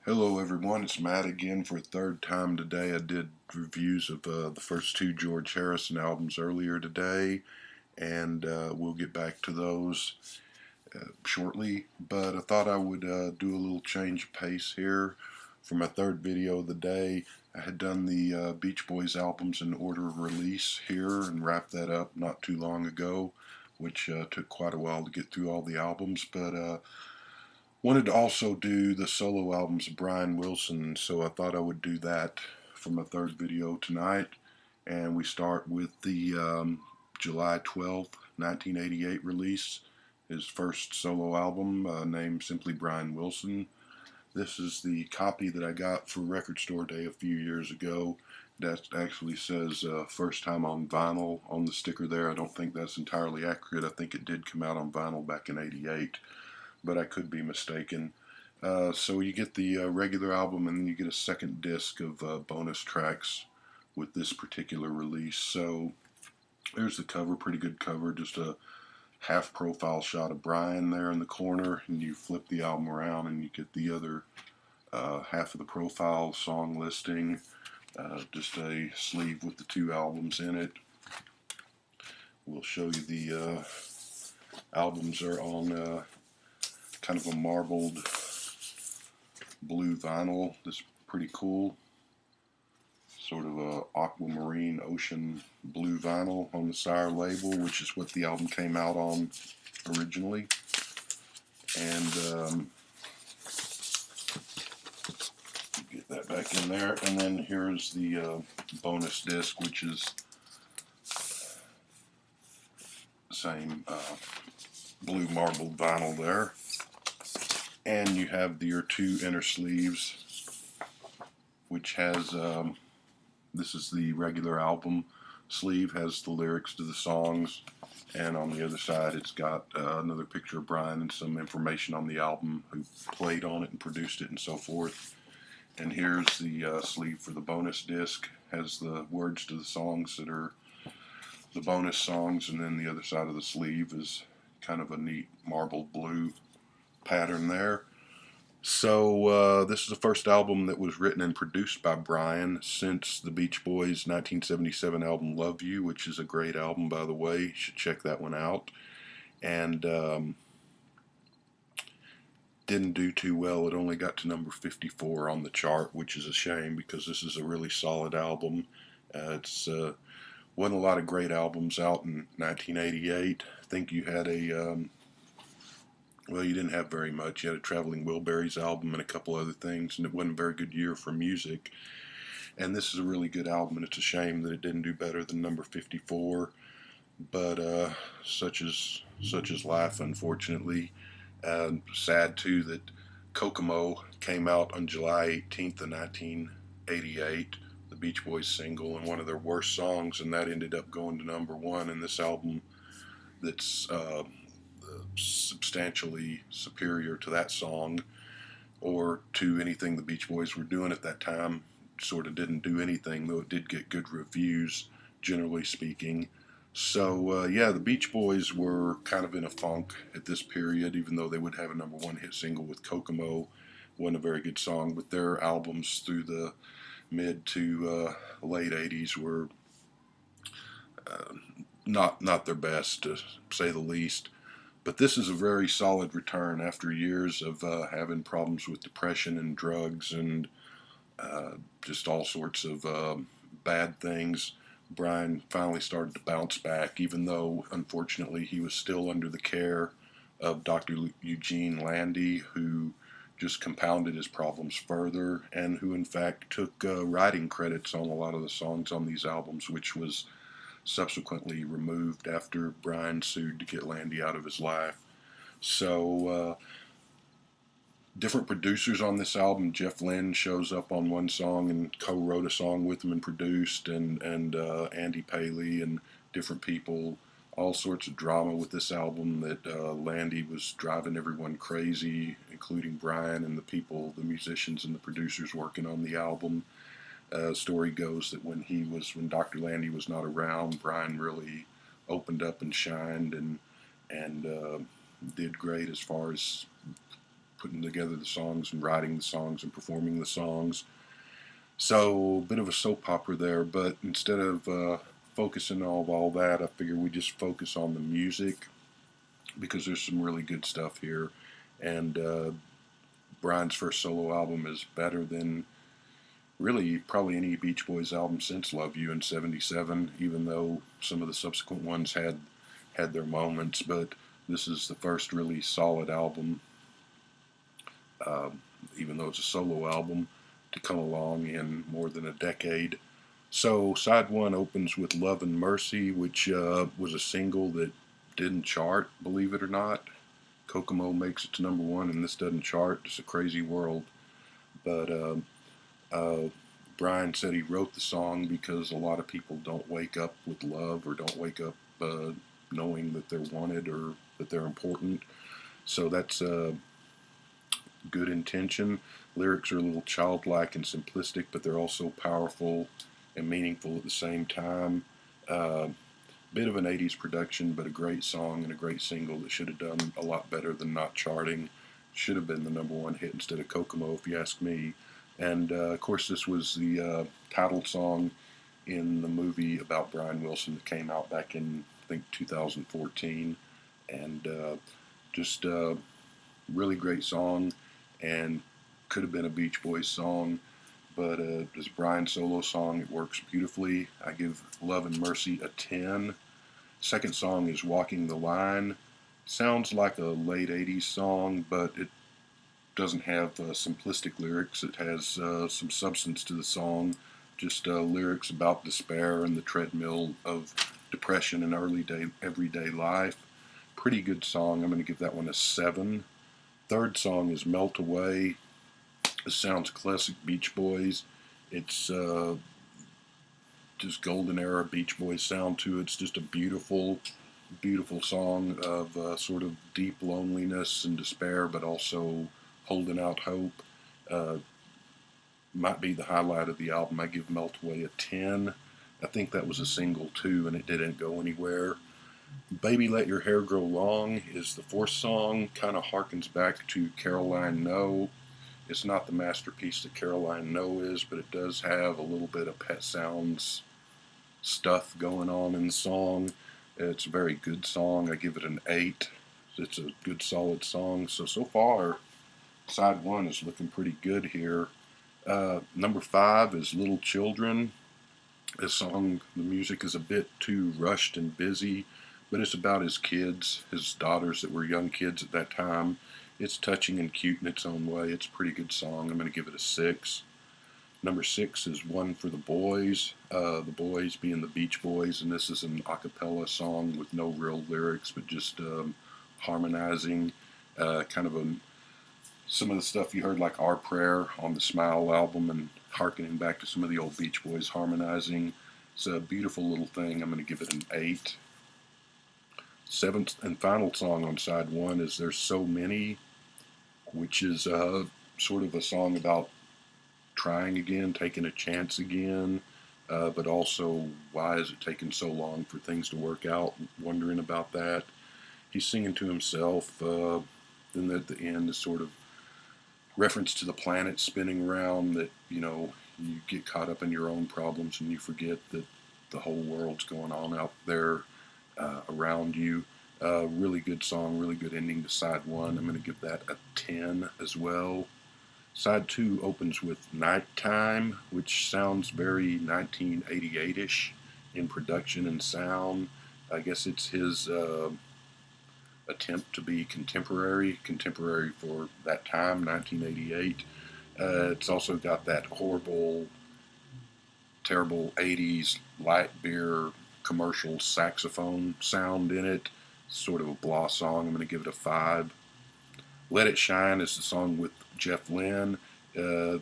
Hello everyone, it's Matt again for a third time today. I did reviews of the first two George Harrison albums earlier today, and we'll get back to those shortly. But I thought I would do a little change of pace here for my third video of the day. I had done the Beach Boys albums in order of release here and wrapped that up not too long ago, which took quite a while to get through all the albums, but wanted to also do the solo albums of Brian Wilson, so I thought I would do that for my third video tonight. And we start with the July 12th, 1988 release, his first solo album named simply Brian Wilson. This is the copy that I got for Record Store Day a few years ago. That actually says first time on vinyl on the sticker there. I don't think that's entirely accurate. I think it did come out on vinyl back in '88, but I could be mistaken. So you get the regular album, and then you get a second disc of bonus tracks with this particular release. So there's the cover, pretty good cover, just a half profile shot of Brian there in the corner, and you flip the album around and you get the other half of the profile song listing, just a sleeve with the two albums in it. We'll show you the albums are on kind of a marbled blue vinyl. That's pretty cool. Sort of a aquamarine ocean blue vinyl on the Sire label, which is what the album came out on originally. And get that back in there. And then here's the bonus disc, which is the same blue marbled vinyl there. And you have your two inner sleeves, which has this is the regular album sleeve, has the lyrics to the songs, and on the other side it's got another picture of Brian and some information on the album, who played on it and produced it and so forth. And here's the sleeve for the bonus disc, has the words to the songs that are the bonus songs, and then the other side of the sleeve is kind of a neat marbled blue pattern there. So this is the first album that was written and produced by Brian since the Beach Boys' 1977 album Love You, which is a great album, by the way. You should check that one out. And didn't do too well. It only got to number 54 on the chart, which is a shame because this is a really solid album. It's wasn't a lot of great albums out in 1988. I think you had well, you didn't have very much. You had a Traveling Wilburys album and a couple other things, and it wasn't a very good year for music. And this is a really good album, and it's a shame that it didn't do better than number 54. But such is life, unfortunately. Sad too that Kokomo came out on July 18th of 1988, the Beach Boys single, and one of their worst songs, and that ended up going to number one. And this album that's substantially superior to that song or to anything the Beach Boys were doing at that time sort of didn't do anything, though it did get good reviews, generally speaking. So yeah, the Beach Boys were kind of in a funk at this period, even though they would have a number one hit single with Kokomo. Wasn't a very good song, but their albums through the mid to late 80s were not their best, to say the least. But this is a very solid return after years of having problems with depression and drugs and just all sorts of bad things. Brian finally started to bounce back, even though, unfortunately, he was still under the care of Dr. Eugene Landy, who just compounded his problems further, and who, in fact, took writing credits on a lot of the songs on these albums, which was subsequently removed after Brian sued to get Landy out of his life. So different producers on this album. Jeff Lynne shows up on one song and co-wrote a song with him and produced, and Andy Paley and different people. All sorts of drama with this album that Landy was driving everyone crazy, including Brian and the people, the musicians and the producers working on the album. Story goes that when Dr. Landy was not around, Brian really opened up and shined and did great as far as putting together the songs and writing the songs and performing the songs. So a bit of a soap opera there, but instead of focusing on all that, I figure we just focus on the music because there's some really good stuff here. And Brian's first solo album is better than really probably any Beach Boys album since Love You in '77, even though some of the subsequent ones had their moments. But this is the first really solid album, even though it's a solo album, to come along in more than a decade. So side one opens with Love and Mercy, which was a single that didn't chart, believe it or not. Kokomo makes it to #1 and this doesn't chart. It's a crazy world. But Brian said he wrote the song because a lot of people don't wake up with love or don't wake up knowing that they're wanted or that they're important. So that's good intention. Lyrics are a little childlike and simplistic, but they're also powerful and meaningful at the same time. Bit of an 80s production, but a great song and a great single that should have done a lot better than not charting. Should have been the #1 hit instead of Kokomo, if you ask me. And of course, this was the title song in the movie about Brian Wilson that came out back in, I think, 2014. And just a really great song, and could have been a Beach Boys song, but as Brian's solo song, it works beautifully. I give Love and Mercy a 10. Second song is Walking the Line. Sounds like a late 80s song, but it doesn't have simplistic lyrics. It has some substance to the song, just lyrics about despair and the treadmill of depression in everyday life. Pretty good song. I'm going to give that one a 7. Third song is Melt Away. It sounds classic Beach Boys. It's just golden era Beach Boys sound to it. It's just a beautiful, beautiful song of sort of deep loneliness and despair, but also holding out hope. Might be the highlight of the album. I give Melt Away a 10. I think that was a single too, and it didn't go anywhere. Baby Let Your Hair Grow Long is the fourth song. Kind of harkens back to Caroline No. It's not the masterpiece that Caroline No is, but it does have a little bit of Pet Sounds stuff going on in the song. It's a very good song. I give it an 8. It's a good solid song. So far, side one is looking pretty good here. #5 is Little Children. This song, the music is a bit too rushed and busy, but it's about his kids, his daughters that were young kids at that time. It's touching and cute in its own way. It's a pretty good song. I'm going to give it a 6. #6 is One for the Boys. The Boys being the Beach Boys, and this is an a cappella song with no real lyrics, but just harmonizing. Kind of some of the stuff you heard, like Our Prayer on the Smile album, and harkening back to some of the old Beach Boys harmonizing. It's a beautiful little thing. I'm going to give it an 8. Seventh and final song on side one is There's So Many, which is sort of a song about trying again, taking a chance again, but also why is it taking so long for things to work out, wondering about that. He's singing to himself. Then at the end is sort of reference to the planet spinning around, that, you get caught up in your own problems and you forget that the whole world's going on out there around you. Really good song, really good ending to side one. I'm going to give that a 10 as well. Side two opens with Nighttime, which sounds very 1988-ish in production and sound. I guess it's his attempt to be contemporary for that time, 1988. It's also got that horrible, terrible 80s light beer commercial saxophone sound in it. Sort of a blah song. I'm going to give it a 5. Let It Shine is the song with Jeff Lynne. You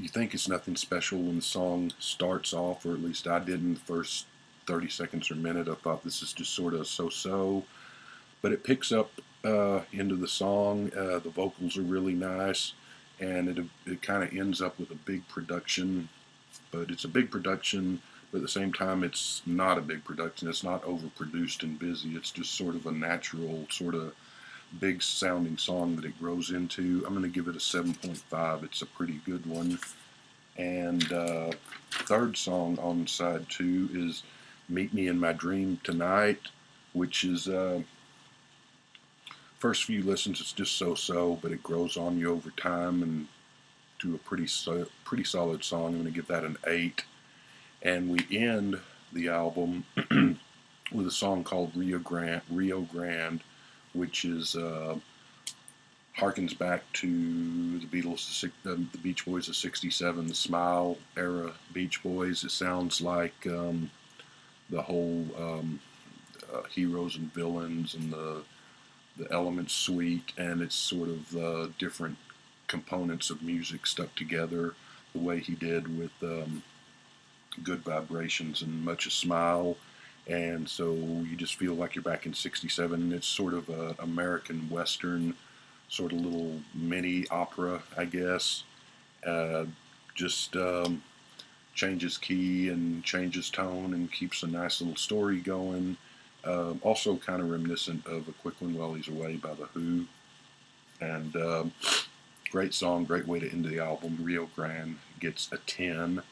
think it's nothing special when the song starts off, or at least I did in the first 30 seconds or minute. I thought this is just sort of so-so. But it picks up into the song. The vocals are really nice, and it kind of ends up with a big production. But it's a big production, but at the same time it's not a big production. It's not overproduced and busy. It's just sort of a natural, sort of big sounding song that it grows into. I'm going to give it a 7.5. It's a pretty good one. And third song on side 2 is Meet Me in My Dream Tonight, which is first few listens it's just so, but it grows on you over time and to a pretty solid song. I'm going to give that an 8. And we end the album with a song called Rio Grande, which is harkens back to the Beatles, the Beach Boys of '67, the Smile era Beach Boys. It sounds like the whole heroes and villains and the Elements suite, and it's sort of different components of music stuck together the way he did with Good Vibrations and Much a Smile. And so you just feel like you're back in '67. It's sort of an American Western, sort of little mini opera, I guess. Just changes key and changes tone and keeps a nice little story going. Also kind of reminiscent of A Quick One While He's Away by The Who. And great song, great way to end the album. Rio Grande gets a 10.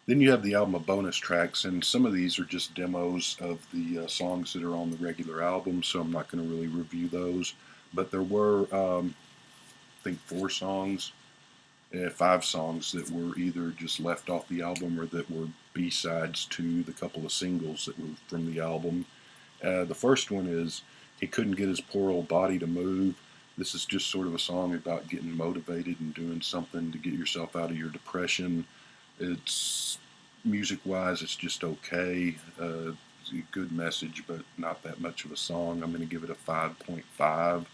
Then you have the album of bonus tracks, and some of these are just demos of the songs that are on the regular album, so I'm not going to really review those. But there were, I think, 5 songs that were either just left off the album or that were B-sides to the couple of singles that were from the album. The first one is He Couldn't Get His Poor Old Body to Move. This is just sort of a song about getting motivated and doing something to get yourself out of your depression. It's music-wise, it's just okay. It's a good message, but not that much of a song. I'm going to give it a 5.5,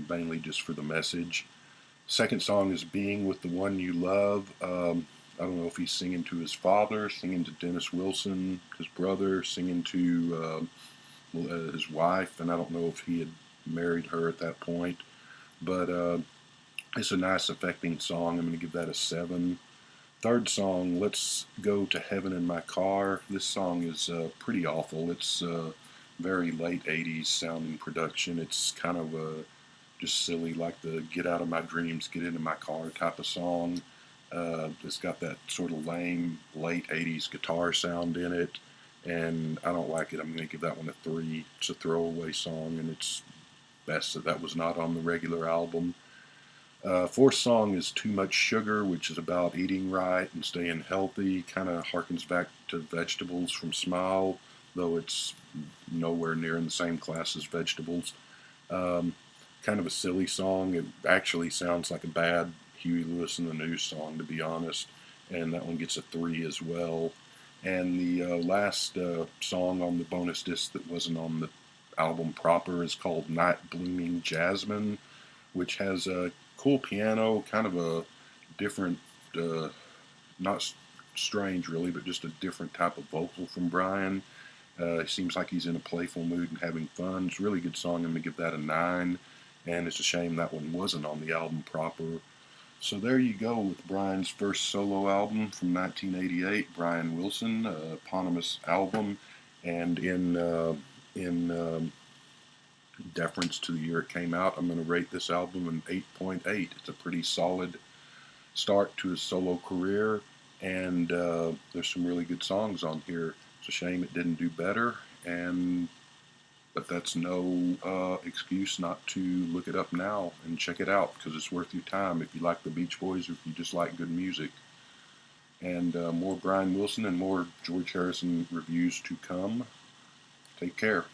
mainly just for the message. Second song is Being with the One You Love. I don't know if he's singing to his father, singing to Dennis Wilson, his brother, singing to his wife, and I don't know if he had married her at that point. But it's a nice, affecting song. I'm going to give that a 7. Third song, Let's Go to Heaven in My Car. This song is pretty awful. It's very late 80s sounding production. It's kind of just silly, like the Get Out of My Dreams, Get Into My Car type of song. It's got that sort of lame late 80s guitar sound in it, and I don't like it. I'm going to give that one a 3. It's a throwaway song, and it's best that was not on the regular album. Fourth song is Too Much Sugar, which is about eating right and staying healthy. Kind of harkens back to Vegetables from Smile, though it's nowhere near in the same class as Vegetables. Kind of a silly song. It actually sounds like a bad Huey Lewis and the News song, to be honest, and that one gets a 3 as well. And the last song on the bonus disc that wasn't on the album proper is called Night Blooming Jasmine, which has a cool piano, kind of a different, not strange really, but just a different type of vocal from Brian. It seems like he's in a playful mood and having fun. It's a really good song. I'm going to give that a 9, and it's a shame that one wasn't on the album proper. So there you go with Brian's first solo album from 1988, Brian Wilson, eponymous album, and in deference to the year it came out, I'm going to rate this album an 8.8. It's a pretty solid start to his solo career, and there's some really good songs on here. It's a shame it didn't do better, but that's no excuse not to look it up now and check it out, because it's worth your time if you like the Beach Boys or if you just like good music. And more Brian Wilson and more George Harrison reviews to come. Take care.